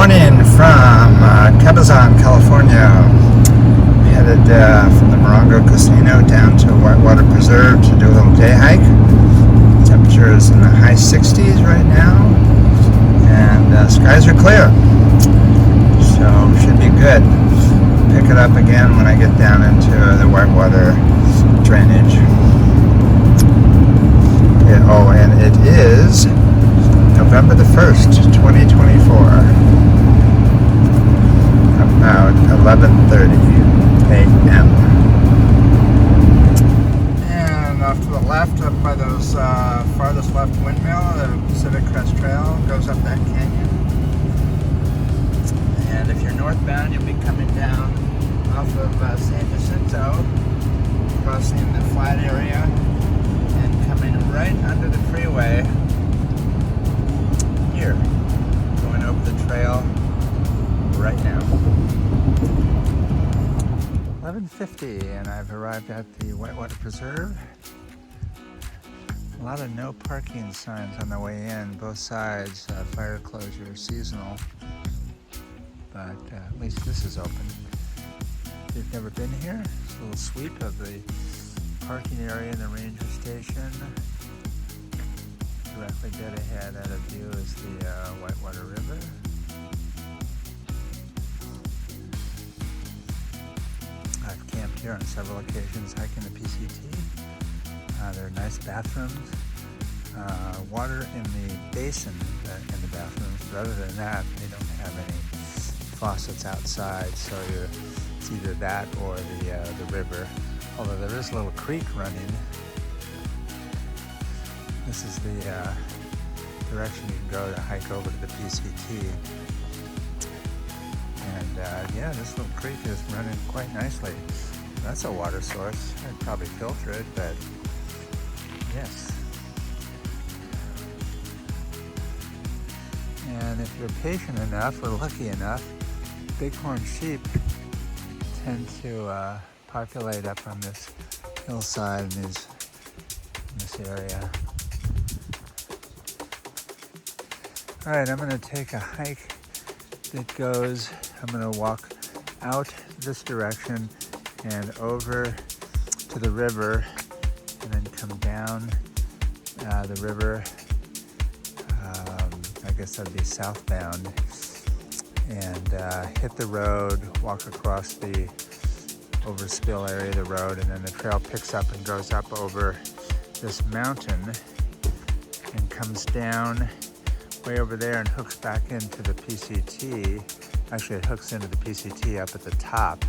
morning from Cabazon, California. Headed from the Morongo Casino down to Whitewater Preserve to do a little day hike. Temperature is in the high 60s right now, and skies are clear, so should be good. Pick it up again when I get down into the Whitewater drainage. Oh, and it is November the 1st, 2024, about 11:30 a.m. And off to the left, up by those farthest left windmill, the Pacific Crest Trail goes up that canyon. And if you're northbound, you'll be coming down off of San Jacinto, crossing the flat area, and coming right under the freeway here, going over the trail right now. 11:50, and I've arrived at the Whitewater Preserve. A lot of no parking signs on the way in, both sides, fire closure, seasonal, but at least this is open. If you've never been here, it's a little sweep of the parking area and the ranger station. Directly dead ahead out of view is the Whitewater River. I've camped here on several occasions hiking the PCT. There are nice bathrooms. Water in the basin in the bathrooms, but other than that, they don't have any faucets outside, so it's either that or the river. Although there is a little creek running. This is the direction you can go to hike over to the PCT. And yeah, this little creek is running quite nicely. That's a water source. I'd probably filter it, but yes. And if you're patient enough or lucky enough, bighorn sheep tend to populate up on this hillside in this area. All right, I'm going to take a hike that goes, I'm going to walk out this direction and over to the river, and then come down the river. I guess that'd be southbound, and hit the road, walk across the overspill area of the road, and then the trail picks up and goes up over this mountain and comes down way over there and hooks back into the PCT. Actually, it hooks into the PCT up at the top,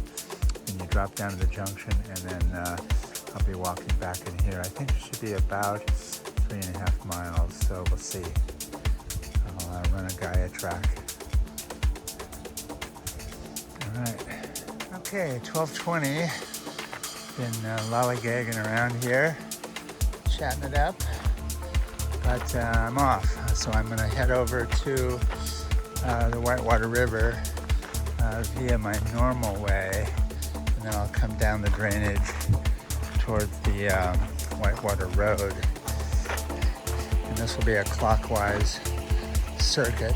and you drop down to the junction, and then I'll be walking back in here. I think it should be about 3.5 miles, so we'll see. I'll run a Gaia track. All right. Okay, 12:20. Been lollygagging around here, chatting it up, but I'm off. So I'm going to head over to the Whitewater River via my normal way, and then I'll come down the drainage towards the Whitewater Road. And this will be a clockwise circuit.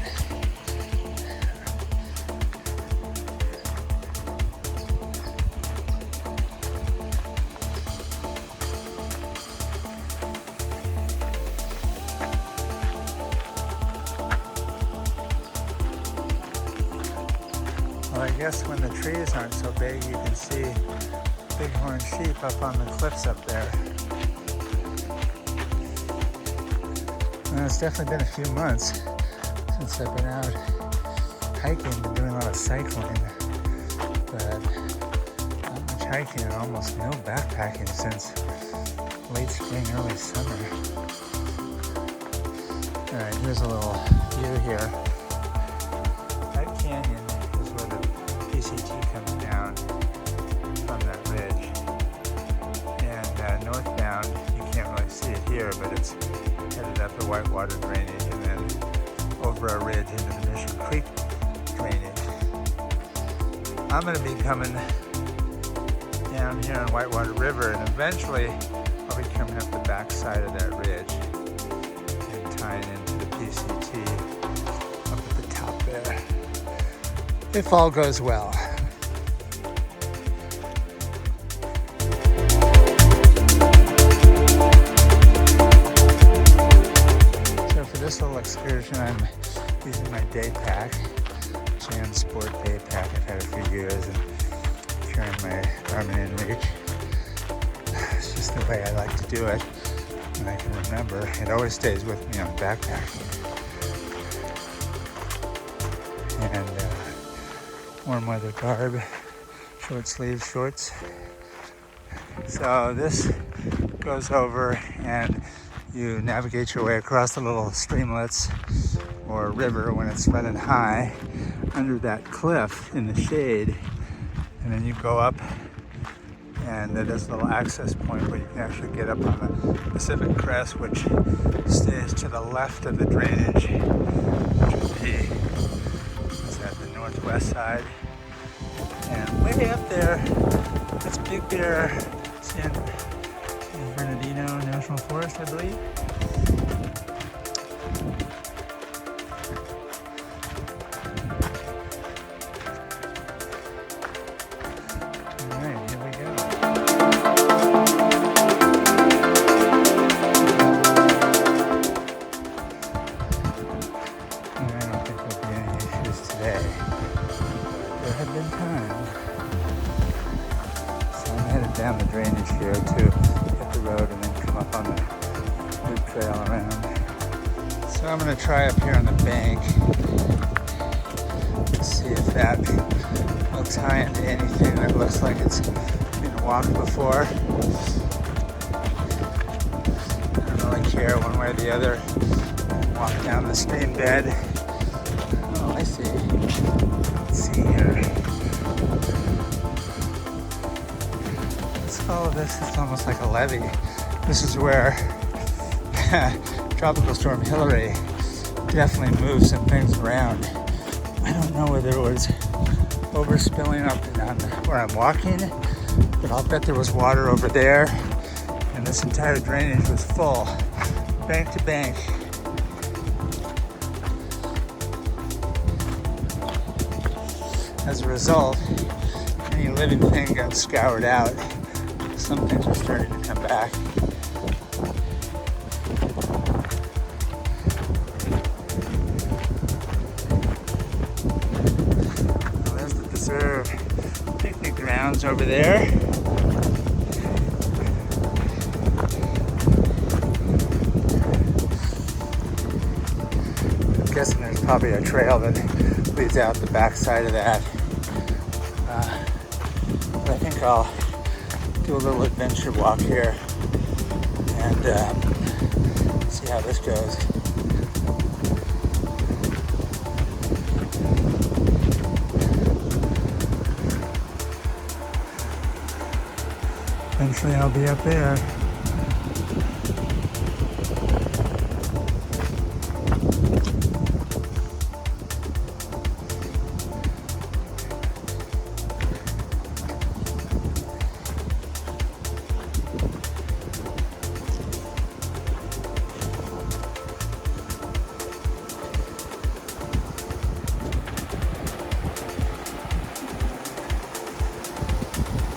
Well, I guess when the trees aren't so big, you can see bighorn sheep up on the cliffs up there. Well, it's definitely been a few months since I've been out hiking, been doing a lot of cycling, but not much hiking and almost no backpacking since late spring, early summer. All right, here's a little view here. That canyon is where the PCT comes down from that ridge. And northbound, you can't really see it here, but it's headed up the Whitewater drainage and then over a ridge into the Mission Creek drainage. I'm going to be coming down here on Whitewater River, and eventually I'll be coming up the back side of that ridge and tying into the PCT up at the top there. if all goes well. So for this little excursion, I'm using my day pack, Jan Sport day pack. I've had it for years and carrying my Garmin InReach. It's just the way I like to do it, and I can remember. It always stays with me on backpack. And warm weather garb, short sleeves, shorts. So this goes over and you navigate your way across the little streamlets or river when it's running high under that cliff in the shade, and then you go up, and there's a little access point where you can actually get up on the Pacific Crest, which stays to the left of the drainage, which would be the northwest side. And way up there, that's Big Bear San Bernardino National Forest, I believe. Alright, here we go. I don't think there'll be any issues today. There have been times. So I'm headed down the drainage here to hit the road and then come up on the loop trail around. So I'm going to try up here on the bank to see if that looks high into anything that looks like it's been walked before. I don't really care one way or the other. Walk down the stream bed. Oh, I see. Let's see here. Let's follow this. It's almost like a levee. This is where Tropical Storm Hillary definitely moved some things around. I don't know whether it was overspilling up on where I'm walking, but I'll bet there was water over there, and this entire drainage was full, bank to bank. As a result, any living thing got scoured out. Some things are starting to come back. Well, there's the preserve picnic grounds over there. I'm guessing there's probably a trail that leads out the backside of that. But I think I'll do a little adventure walk here and see how this goes. Eventually I'll be up there.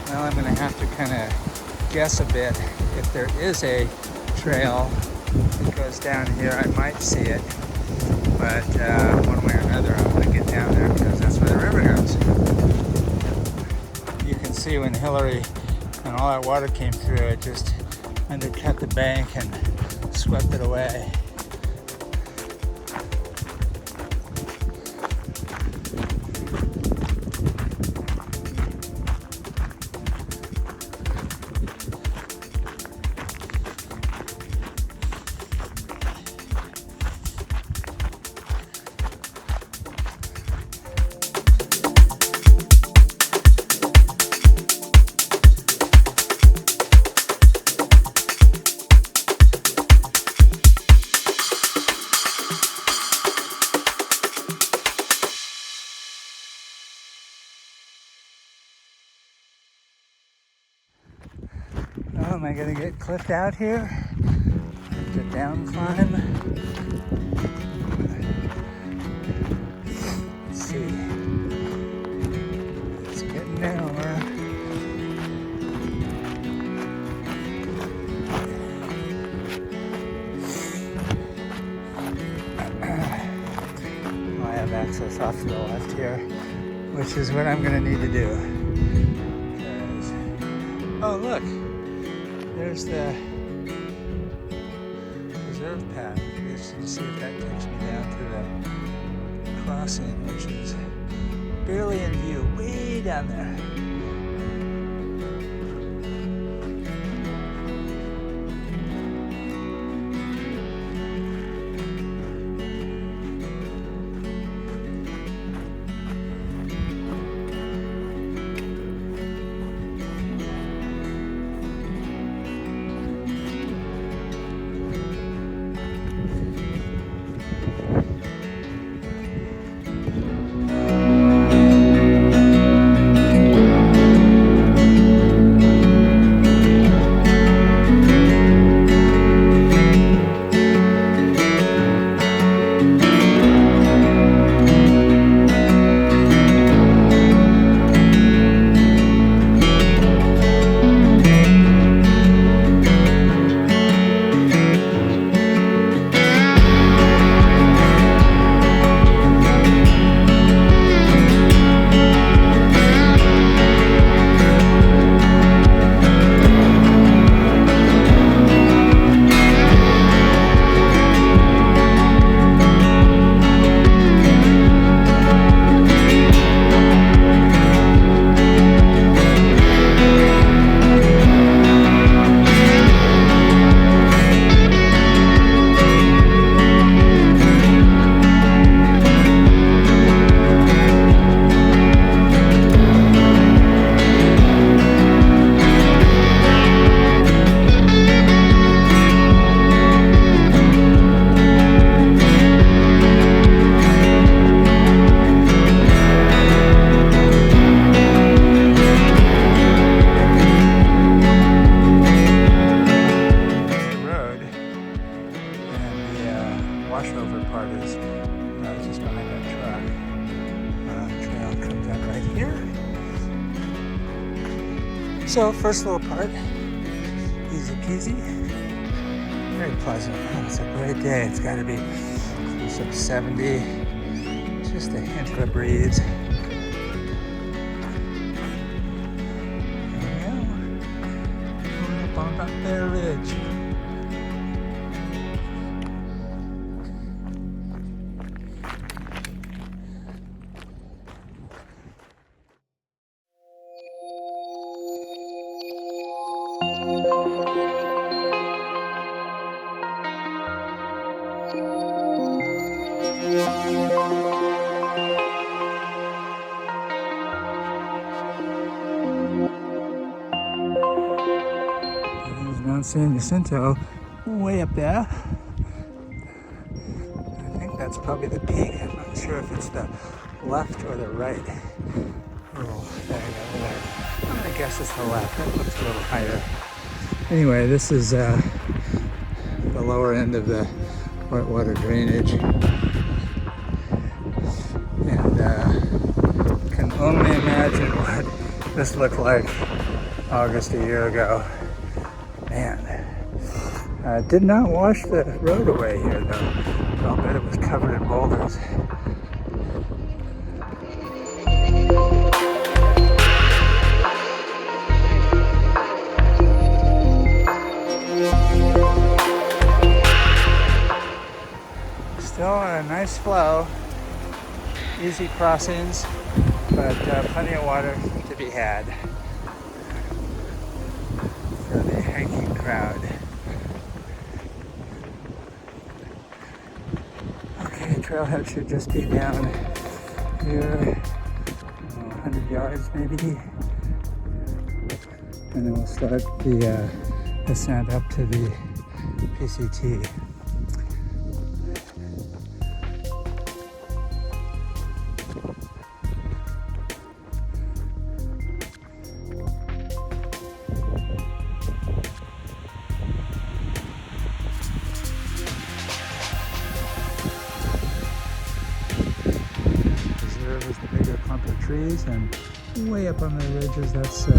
Well, I'm going to have to kind of guess a bit. If there is a trail that goes down here, I might see it. But one way or another, I'm going to get down there because that's where the river goes. You can see when Hillary and all that water came through, it just undercut the bank and swept it away. Oh, am I gonna get cliffed out here? The down climb. Let's see. have access off to the left here, which is what I'm going to need to do. Oh, look, there's the preserve path. Just to see if that takes me down to the crossing, which is barely in view, way down there. Washover part is just behind that truck. Trail comes out right here. So first little part, easy peasy, very pleasant. Oh, it's a great day. It's got to be close to 70, just a hint of a breeze. There we go. Going up on that there ridge. There's Mount San Jacinto way up there. I think that's probably the peak. I'm not sure if it's the left or the right. Oh, there you go. There. I'm gonna guess it's the left. That looks a little higher. Anyway, this is the lower end of the Whitewater drainage, and can only imagine what this looked like August a year ago. Man, did not wash the road away here though. I'll bet it was covered in boulders. Still a nice flow, easy crossings, but plenty of water to be had for the hiking crowd. Okay, trailhead should just be down here, 100 yards maybe, and then we'll start the ascent up to the PCT. Is the bigger clump of trees, and way up on the ridges, that's the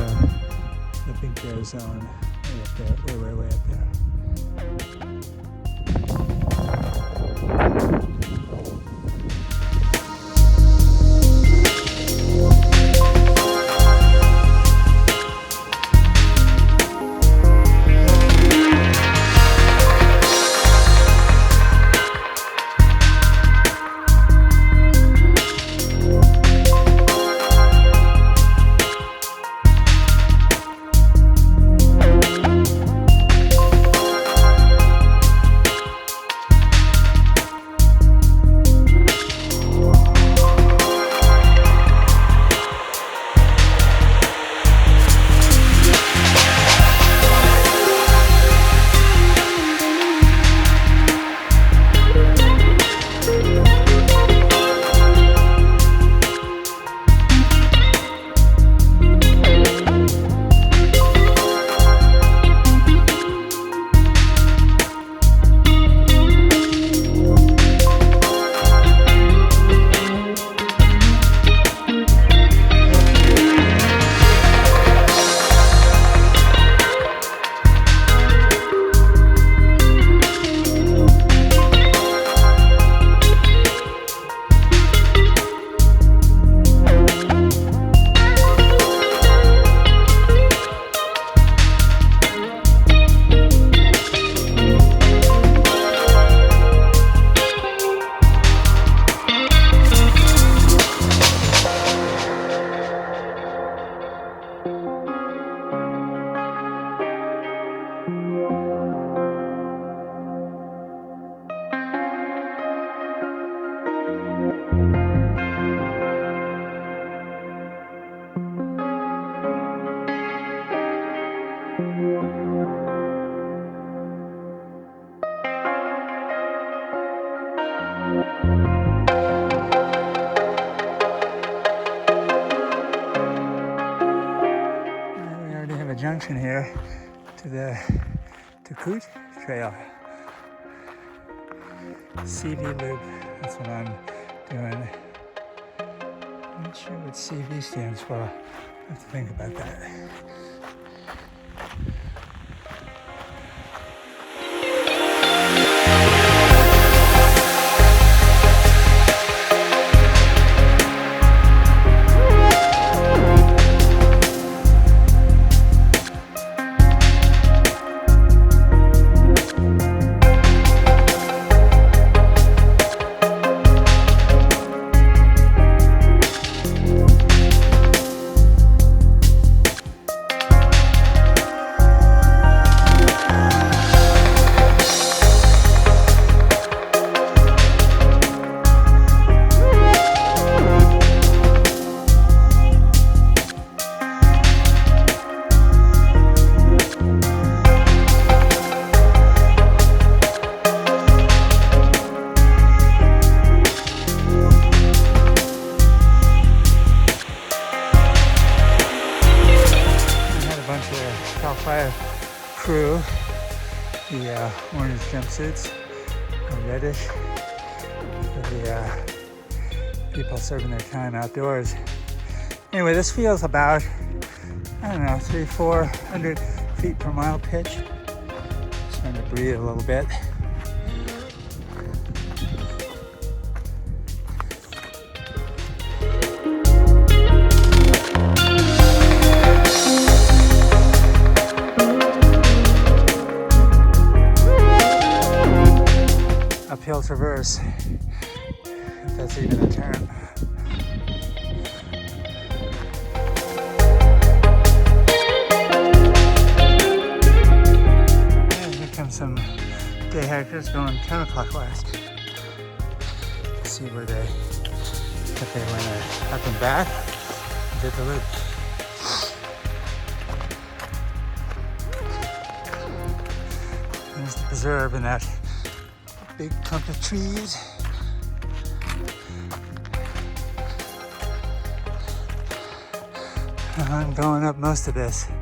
big bear zone. Way up there, way up there. direction here to the Coot Trail. CV loop, that's what I'm doing. I'm not sure what CV stands for. I have to think about that. Fire crew, the orange jumpsuits, and reddish, for the people serving their time outdoors. Anyway, this feels about, I don't know, 300-400 feet per mile pitch. Just trying to breathe a little bit. Uphill traverse, if that's even a term. And here comes some day hikers going counterclockwise. See where if they went up and back, did the loop. There's the preserve and that big clump of trees. I'm going up most of this. Here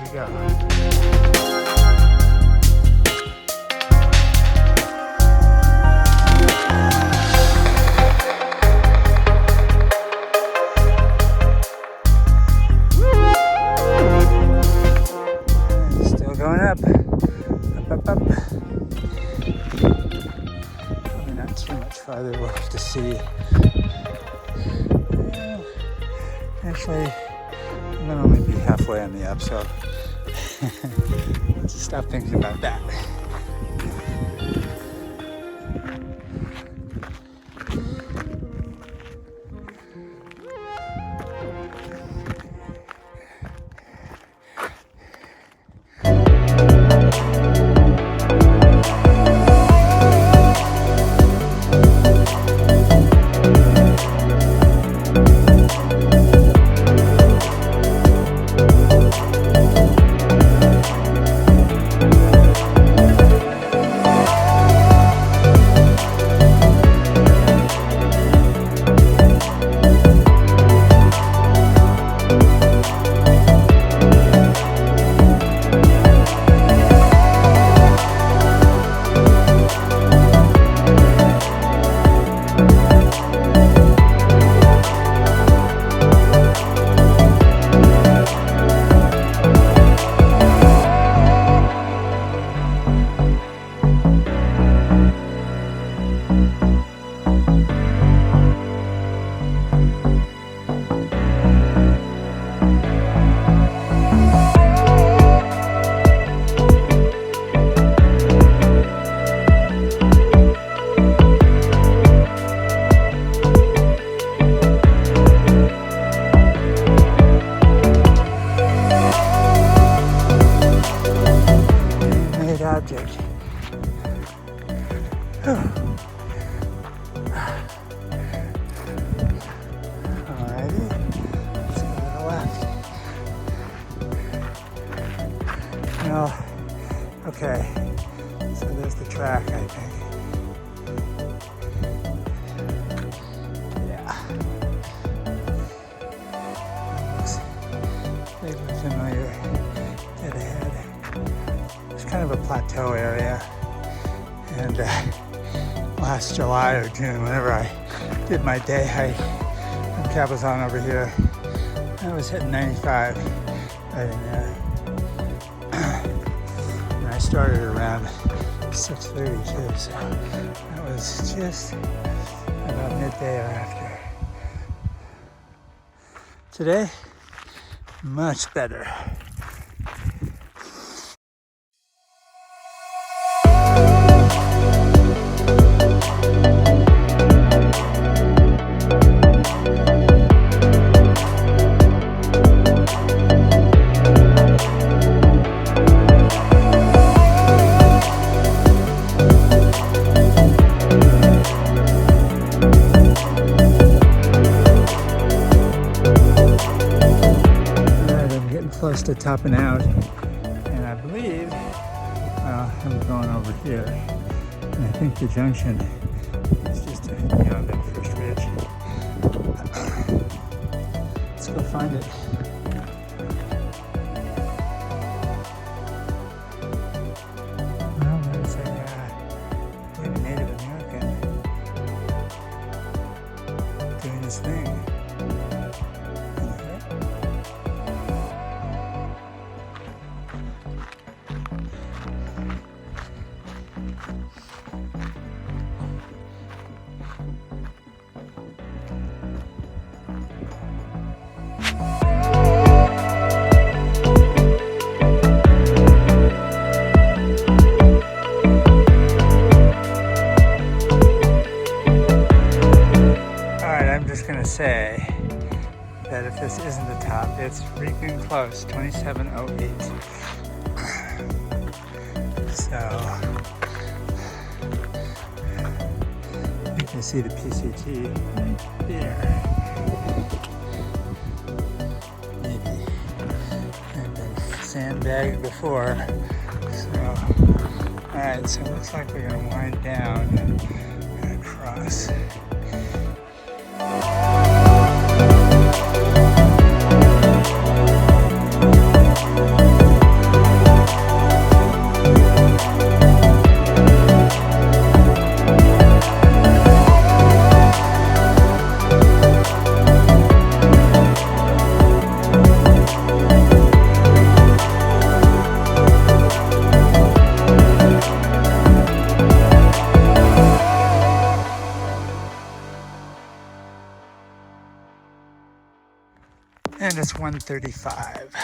we go. Still going up. Up. Probably not too much farther, we'll have to see. Actually, I'm gonna only be halfway on the up, so let's stop thinking about that. Object. Alrighty, let's go to the left. Well, okay, so there's the track, I think. Yeah. Looks vaguely familiar. plateau area. And last July or June, whenever I did my day hike from Cabazon over here, I was hitting 95 right in there. And I started around 6:30 too, so that was just about midday or after. Today, much better. Close to topping out, and I believe, well, I'm going over here, and I think the junction is just beyond that first ridge. Let's go find it. Well, there's a Native American doing his thing. Say that if this isn't the top, it's freaking close. 2708. So you can see the PCT right there. Maybe I've been sandbagged before. So alright, so it looks like we're gonna wind down and across. And it's 1:35.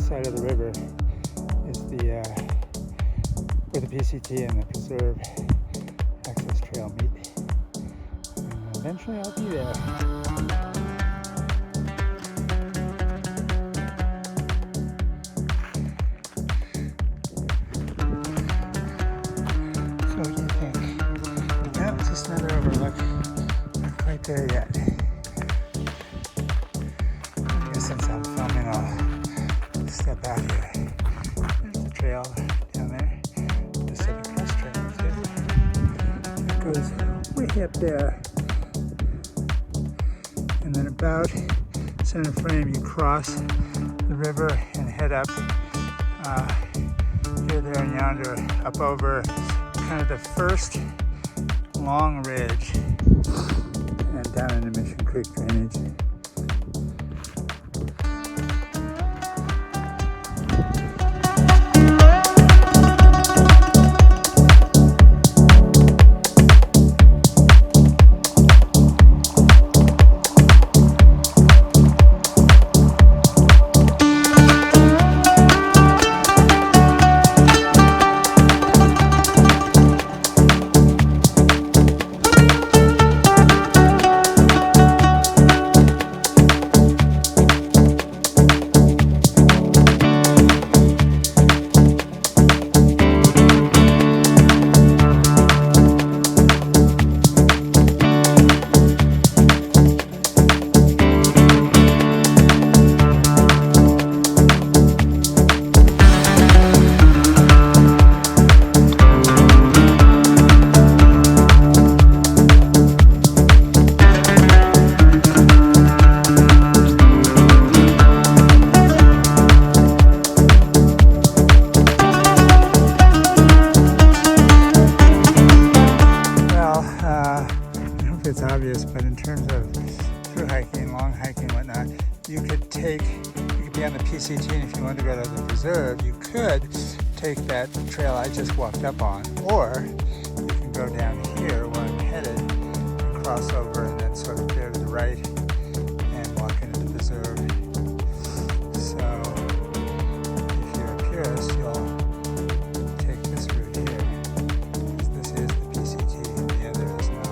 Side of the river is where the PCT and the Preserve access trail meet. And eventually I'll be there. So what do you think? No, it's just another overlook. Not quite there yet. I guess since I'm filming, I'll step out here. There's the trail down there. Pacific Crest Trail too. It goes way up there. And then about center frame you cross the river and head up here, there, and yonder, up over kind of the first long ridge and down into Mission Creek drainage. PCT, and if you want to go to the preserve, you could take that trail I just walked up on, or you can go down here where I'm headed and cross over and then sort of bear to the right and walk into the preserve. So if you're a purist, you'll take this route here, because this is the PCT and the other is not.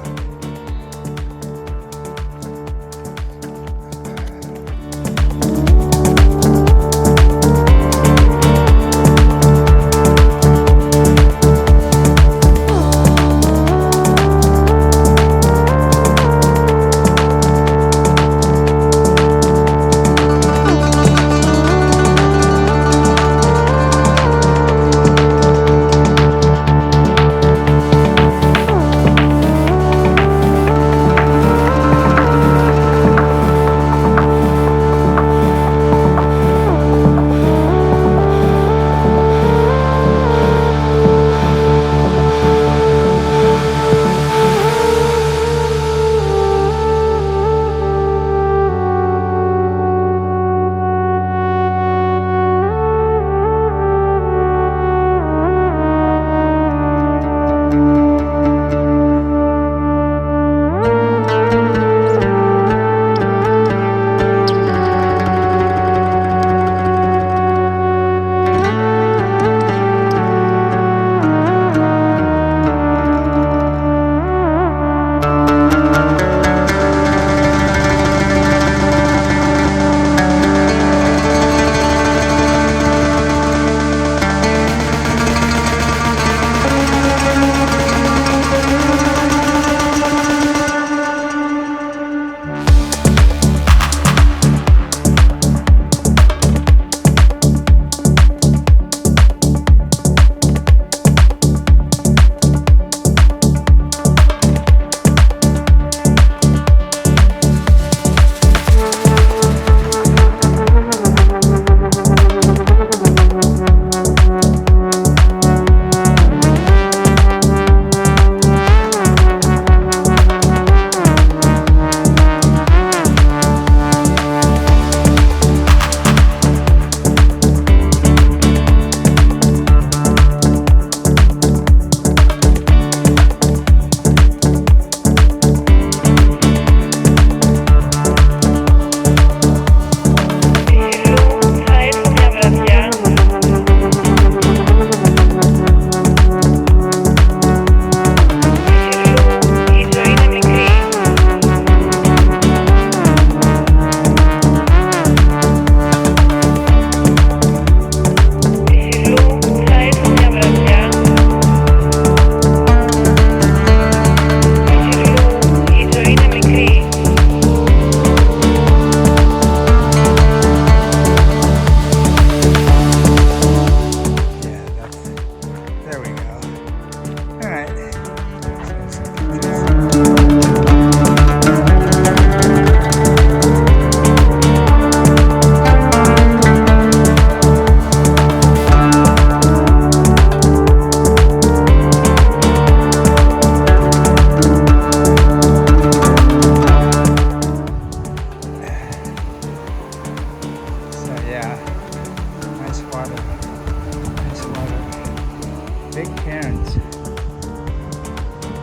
Big cairns.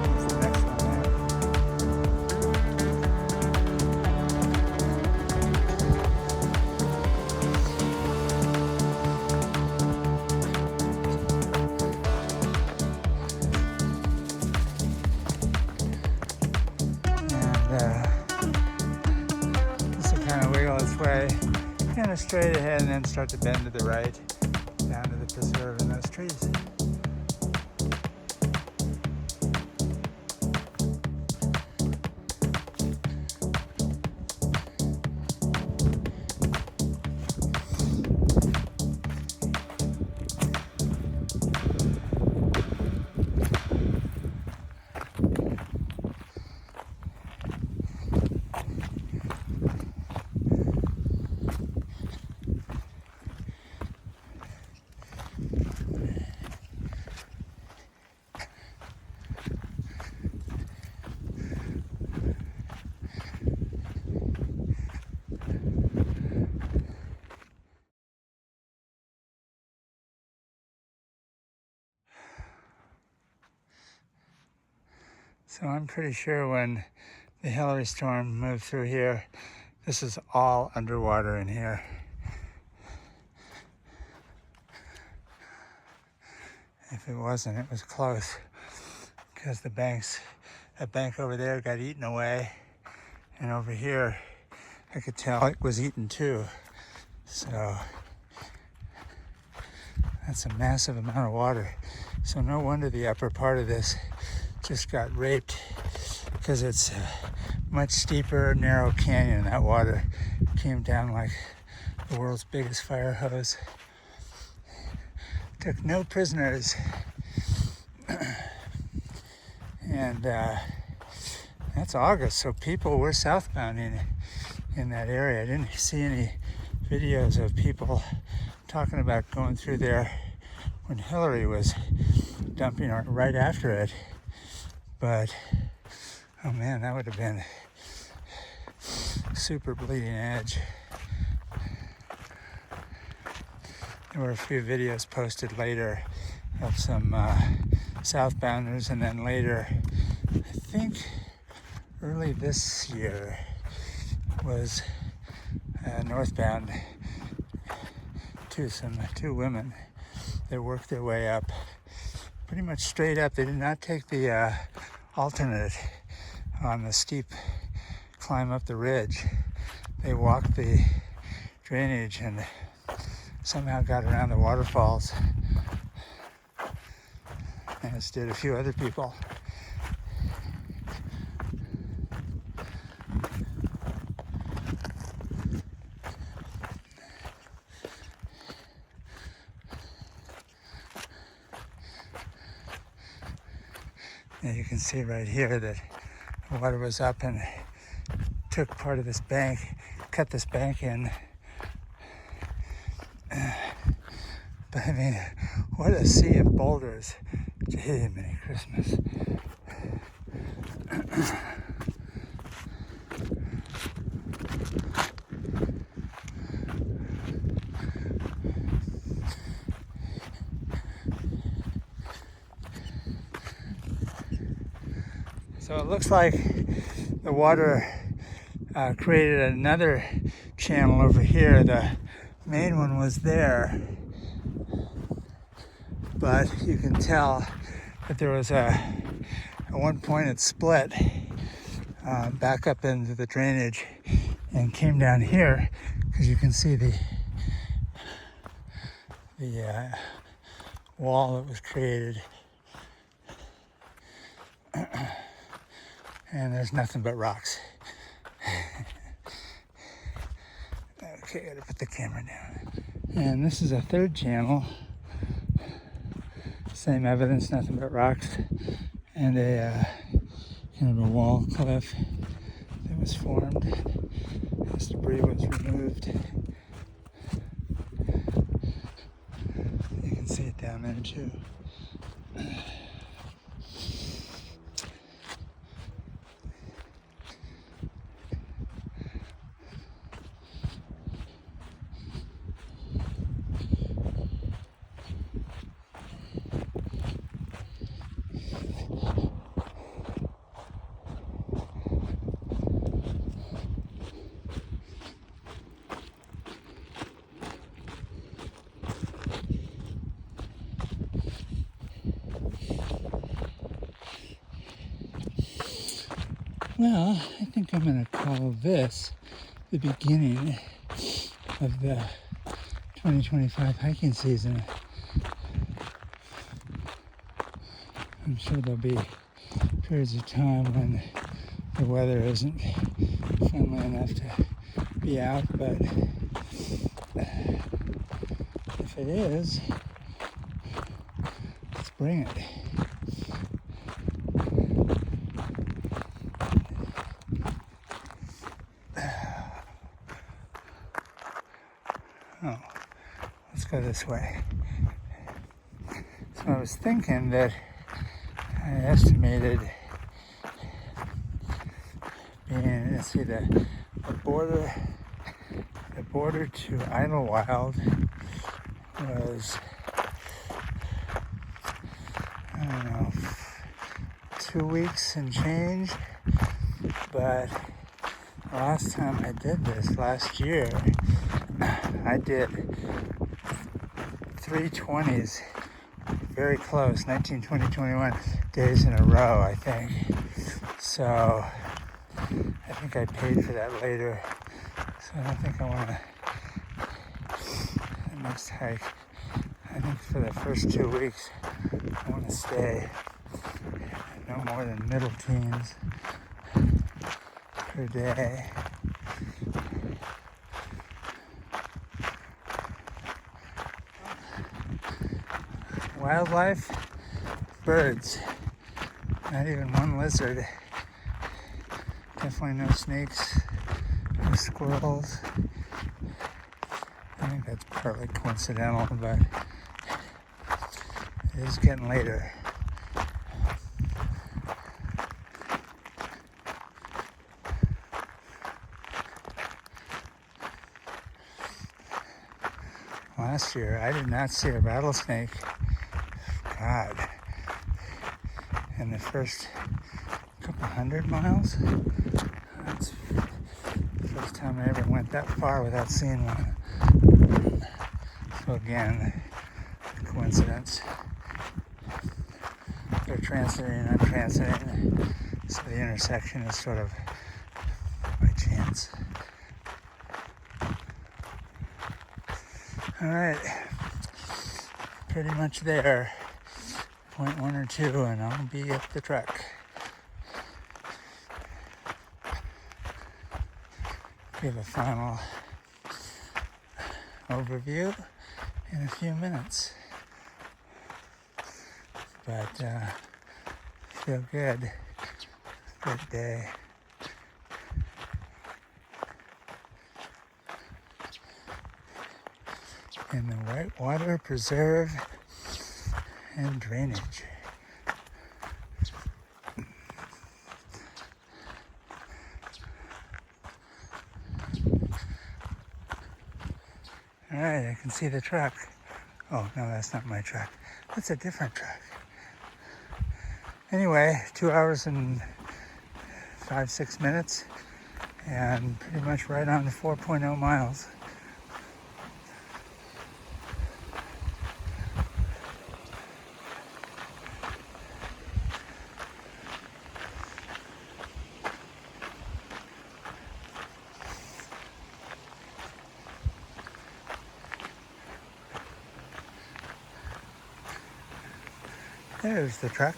That's the next one there. And this will kind of wiggle its way kind of straight ahead and then start to bend to the right down to the preserve in those trees. So I'm pretty sure when the Hillary storm moved through here, this is all underwater in here. If it wasn't, it was close, because that bank over there got eaten away, and over here I could tell it was eaten too. So that's a massive amount of water. So no wonder the upper part of this just got raped, because it's a much steeper, narrow canyon. That water came down like the world's biggest fire hose. Took no prisoners. And that's August, so people were southbound in that area. I didn't see any videos of people talking about going through there when Hillary was dumping right after it. But, oh man, that would have been super bleeding edge. There were a few videos posted later of some southbounders, and then later, I think early this year, was northbound two women that worked their way up pretty much straight up. They did not take the alternate on the steep climb up the ridge. They walked the drainage and somehow got around the waterfalls, as did a few other people. And you can see right here that the water was up and took part of this bank, cut this bank in. But I mean, what a sea of boulders. Gee, Merry Christmas. So it looks like the water created another channel over here. The main one was there, but you can tell that there was at one point it split back up into the drainage and came down here, because you can see the wall that was created. And there's nothing but rocks. Okay, gotta put the camera down. And this is a third channel. Same evidence, nothing but rocks. And a kind of a wall cliff that was formed as debris was removed. You can see it down there too. Well, I think I'm going to call this the beginning of the 2025 hiking season. I'm sure there'll be periods of time when the weather isn't friendly enough to be out, but if it is, let's bring it. Oh, let's go this way. So I was thinking that I estimated being, let's see, the border to Idlewild was, I don't know, 2 weeks and change, but last time I did this, last year, I did 320s, very close, 19, 20, 21 days in a row, I think. So I think I paid for that later, so I don't think I want to. The next hike, I think for the first 2 weeks, I want to stay no more than middle teens per day. Wildlife, birds, not even one lizard. Definitely no snakes, no squirrels. I think that's partly coincidental, but it is getting later. Last year, I did not see a rattlesnake. God. In the first couple 100 miles? That's the first time I ever went that far without seeing one. So again, coincidence. They're transiting, I'm transiting. So the intersection is sort of by chance. All right, pretty much there. Point 1 or 2, and I'll be at the truck. Give a final overview in a few minutes. But feel good. Good day. In the Whitewater Preserve and drainage. All right, I can see the truck. Oh, no, that's not my truck. That's a different truck. Anyway, 2 hours and 5-6 minutes, and pretty much right on the 4.0 miles. There's the truck.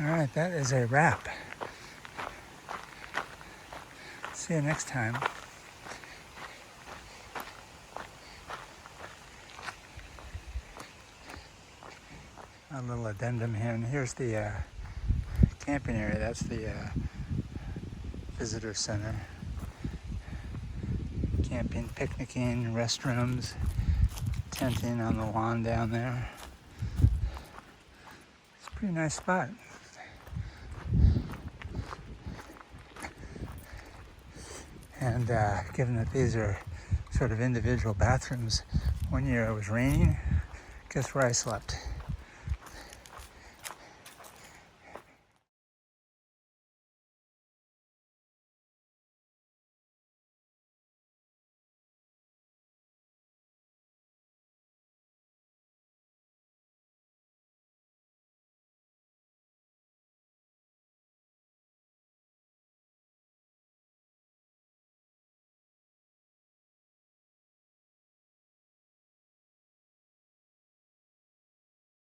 All right, that is a wrap. See you next time. A little addendum here, and here's the camping area. That's the visitor center. Camping, picnicking, restrooms, tenting on the lawn down there. It's a pretty nice spot. And given that these are sort of individual bathrooms, one year it was raining, guess where I slept?